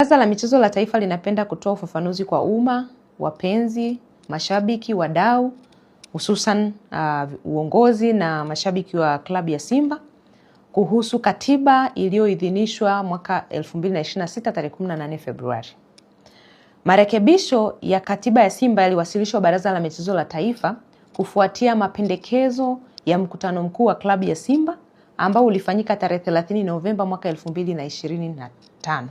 Baraza la Michezo la Taifa linapenda kutoa ufafanuzi kwa umma, wapenzi, mashabiki, wadau, hususan uongozi na mashabiki wa klabu ya Simba kuhusu katiba iliyoidhinishwa mwaka 2026 tarehe 18 Februari. Marekebisho ya katiba ya Simba yaliwasilishwa Baraza la Michezo la Taifa kufuatia mapendekezo ya mkutano mkuu wa klabu ya Simba ambao ulifanyika tarehe 30 Novemba mwaka 2025.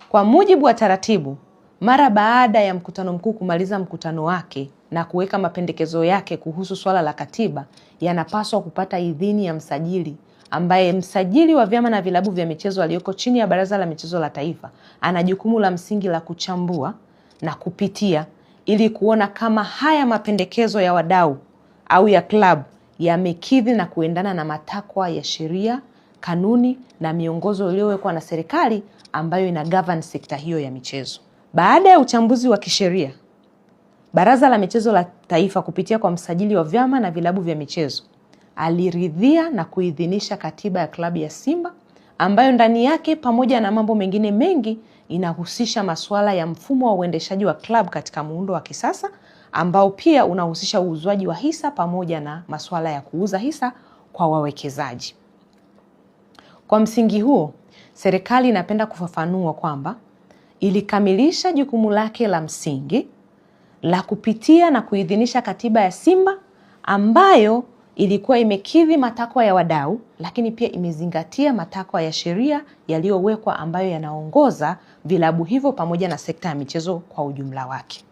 Kwa mujibu wa taratibu, mara baada ya mkutano mkuu kumaliza mkutano wake na kuweka mapendekezo yake kuhusu swala la katiba, yanapaswa kupata idhini ya msajili, ambaye msajili wa vyama na vilabu vya michezo aliyoko chini ya Baraza la Michezo la Taifa ana jukumu la msingi la kuchambua na kupitia ili kuona kama haya mapendekezo ya wadau au ya klabu yamekidhi na kuendana na matakwa ya sheria, kanuni na miongozo iliyowekwa na serikali ambayo ina govern sekta hiyo ya michezo. Baada ya uchambuzi wa kisheria, Baraza la Michezo la Taifa kupitia kwa msajili wa vyama na vilabu vya michezo aliridhia na kuidhinisha katiba ya klabu ya Simba ambayo ndani yake pamoja na mambo mengine mengi inahusisha masuala ya mfumo wa uendeshaji wa klabu katika muundo wa kisasa ambao pia unahusisha uuzwaji wa hisa pamoja na masuala ya kuuza hisa kwa wawekezaji. Kwa msingi huo, serikali inapenda kufafanua kwamba ilikamilisha jukumu lake la msingi la kupitia na kuidhinisha katiba ya Simba ambayo ilikuwa imekidhi matakwa ya wadau, lakini pia imezingatia matakwa ya sheria yaliyowekwa ambayo yanaongoza vilabu hivyo pamoja na sekta ya michezo kwa ujumla wake.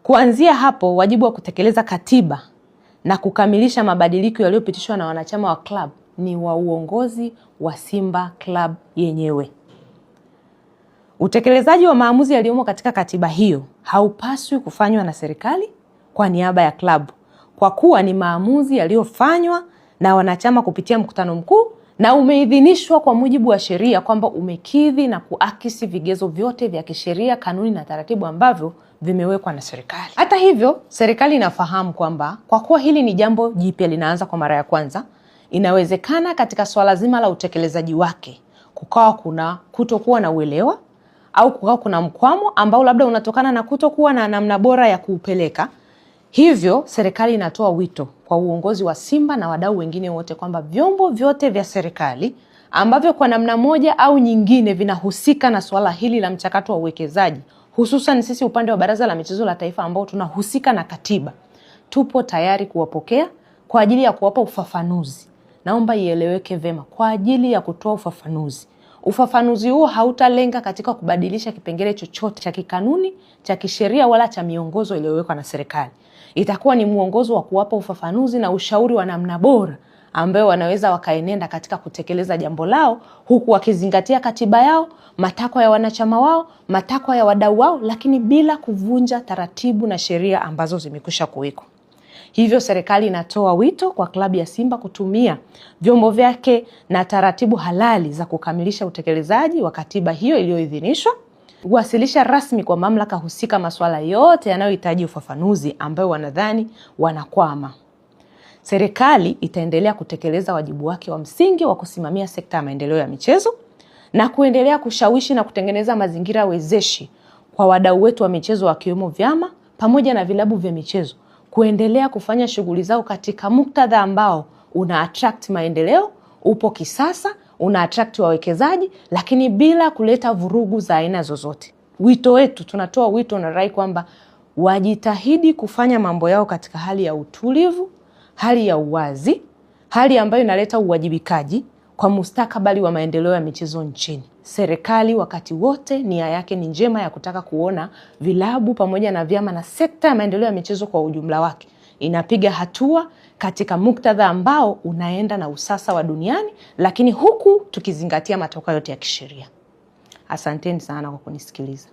Kuanzia hapo, wajibu wa kutekeleza katiba na kukamilisha mabadiliko yaliyopitishwa na wanachama wa klabu ni wa uongozi wa Simba Club yenyewe. Utekelezaji wa maamuzi yaliyomo katika katiba hiyo haupaswi kufanywa na serikali kwa niaba ya klabu, kwa kuwa ni maamuzi yaliyofanywa na wanachama kupitia mkutano mkuu na umeidhinishwa kwa mujibu wa sheria kwamba umekidhi na kuakisi vigezo vyote vya kisheria, kanuni na taratibu ambavyo vimewekwa na serikali. Hata hivyo, serikali inafahamu kwamba kwa kuwa hili ni jambo jipya linaanza kwa mara ya kwanza, inawezekana katika swala zima la utekelezaji wake kukawa kuna kutokuwa na uelewa au kukawa kuna mkwamo ambao labda unatokana na kutokuwa na namna bora ya kuupeleka. Hivyo serikali inatoa wito kwa uongozi wa Simba na wadau wengine wote kwamba vyombo vyote vya serikali ambavyo kwa namna moja au nyingine vinahusika na swala hili la mchakato wa uwekezaji, hususan sisi upande wa Baraza la Michezo la Taifa ambao tunahusika na katiba, tupo tayari kuwapokea kwa ajili ya kuwapa ufafanuzi. Naomba ieleweke vema, kwa ajili ya kutoa ufafanuzi. Ufafanuzi huo hautalenga katika kubadilisha kipengele chochote cha kikanuni, cha kisheria wala cha miongozo iliyowekwa na serikali. Itakuwa ni mwongozo wa kuwapa ufafanuzi na ushauri wa namna bora ambayo wanaweza wakaenenda katika kutekeleza jambo lao huku wakizingatia katiba yao, matakwa ya wanachama wao, matakwa ya wadau wao, lakini bila kuvunja taratibu na sheria ambazo zimekwisha kuwekwa. Hivyo serikali inatoa wito kwa klabu ya Simba kutumia vyombo vyake na taratibu halali za kukamilisha utekelezaji wa katiba hiyo iliyoidhinishwa, kuwasilisha rasmi kwa mamlaka husika masuala yote yanayohitaji ufafanuzi ambayo wanadhani wanakwama. Serikali itaendelea kutekeleza wajibu wake wa msingi wa kusimamia sekta ya maendeleo ya michezo na kuendelea kushawishi na kutengeneza mazingira wezeshi kwa wadau wetu wa michezo wakiwemo vyama pamoja na vilabu vya michezo kuendelea kufanya shughuli zao katika muktadha ambao una attract maendeleo, upo kisasa, una attract wawekezaji, lakini bila kuleta vurugu za aina zozote. Wito wetu, tunatoa wito na rai kwamba wajitahidi kufanya mambo yao katika hali ya utulivu, hali ya uwazi, hali ambayo inaleta uwajibikaji kwa mustakabali wa maendeleo ya michezo nchini. Serikali wakati wote nia yake ni njema ya kutaka kuona vilabu pamoja na vyama na sekta ya maendeleo ya michezo kwa ujumla wake inapiga hatua katika muktadha ambao unaenda na usasa wa duniani, lakini huku tukizingatia matokeo yote ya kisheria. Asanteni sana kwa kunisikiliza.